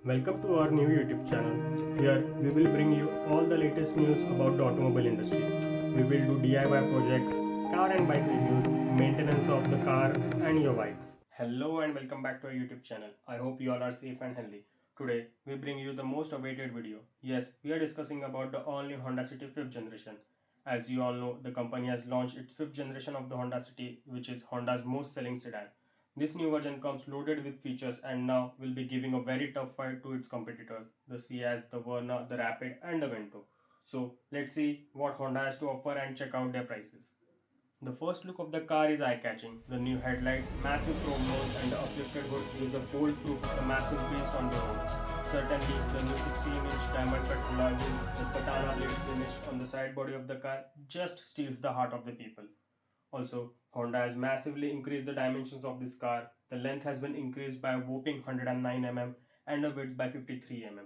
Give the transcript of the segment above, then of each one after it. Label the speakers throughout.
Speaker 1: Welcome to our new YouTube channel. Here we will bring you all the latest news about the automobile industry. We will do DIY projects, car and bike reviews, maintenance of the cars and your bikes. Hello and welcome back to our YouTube channel. I hope you all are safe and healthy. Today we bring you the most awaited video. Yes, we are discussing about the all-new Honda City 5th generation. As you all know, the company has launched its 5th generation of the Honda City, which is Honda's most selling sedan. This new version comes loaded with features and now will be giving a very tough fight to its competitors, the Ciaz, the Verna, the Rapid and the Vento. So let's see what Honda has to offer and check out their prices. The first look of the car is eye-catching. The new headlights, massive chrome nose and the uplifted hood gives a bold proof of the massive beast on the road. Certainly, the new 16-inch diamond cut alloys with katana blade finish on the side body of the car just steals the heart of the people. Also, Honda has massively increased the dimensions of this car. The length has been increased by a whopping 109 mm and the width by 53 mm.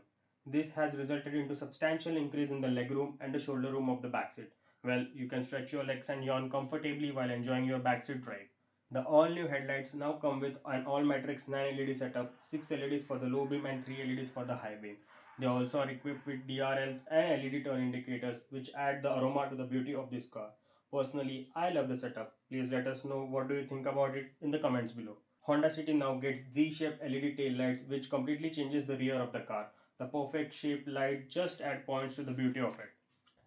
Speaker 1: This has resulted into substantial increase in the legroom and the shoulder room of the backseat. Well, you can stretch your legs and yawn comfortably while enjoying your backseat drive. The all-new headlights now come with an all-matrix 9 LED setup, 6 LEDs for the low beam and 3 LEDs for the high beam. They also are equipped with DRLs and LED turn indicators which add the aroma to the beauty of this car. Personally, I love the setup. Please let us know what do you think about it in the comments below. Honda City now gets Z-shaped LED taillights which completely changes the rear of the car. The perfect shaped light just add points to the beauty of it.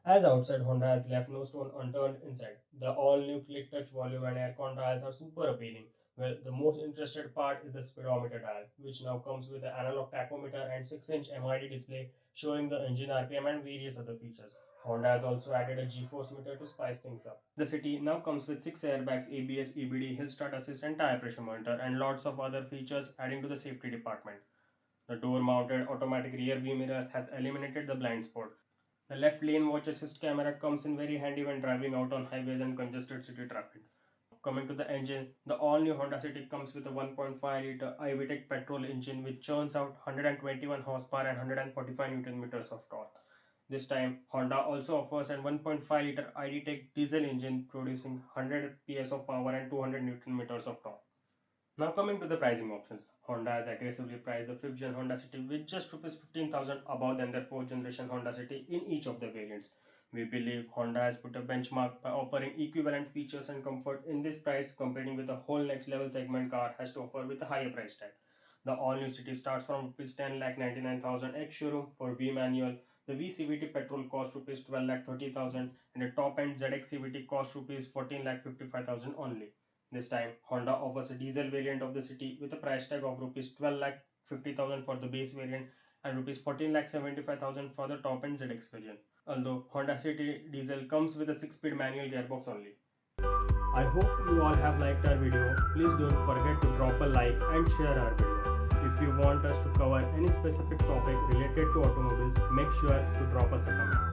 Speaker 1: As outside, Honda has left no stone unturned inside. The all-new click touch volume and aircon dials are super appealing. Well, the most interested part is the speedometer dial, which now comes with an analog tachometer and 6-inch MID display showing the engine RPM and various other features. Honda has also added a G-force meter to spice things up. The City now comes with 6 airbags, ABS, EBD, hill start assist and tire pressure monitor and lots of other features adding to the safety department. The door-mounted automatic rear view mirrors has eliminated the blind spot. The left lane watch assist camera comes in very handy when driving out on highways and congested city traffic. Coming to the engine, the all-new Honda City comes with a 1.5-liter iVTEC petrol engine which churns out 121 horsepower and 145 Newton meters of torque. This time, Honda also offers a 1.5-liter IDTech diesel engine producing 100 PS of power and 200 Newton meters of torque. Now coming to the pricing options, Honda has aggressively priced the 5th gen Honda City with just Rs 15,000 above than their 4th generation Honda City in each of the variants. We believe Honda has put a benchmark by offering equivalent features and comfort in this price comparing with the whole next level segment car has to offer with a higher price tag. The all new City starts from Rs 10,99,000 ex-showroom for V manual. The V CVT petrol costs Rs 12,30,000 and the top end ZX CVT costs Rs 14,55,000 only. This time, Honda offers a diesel variant of the City with a price tag of Rs 12,50,000 for the base variant and Rs 14,75,000 for the top end ZX variant. Although Honda City diesel comes with a 6-speed manual gearbox only. I hope you all have liked our video. Please don't forget to drop a like and share our video. If you want us to cover any specific topic related to automobiles, make sure to drop us a comment.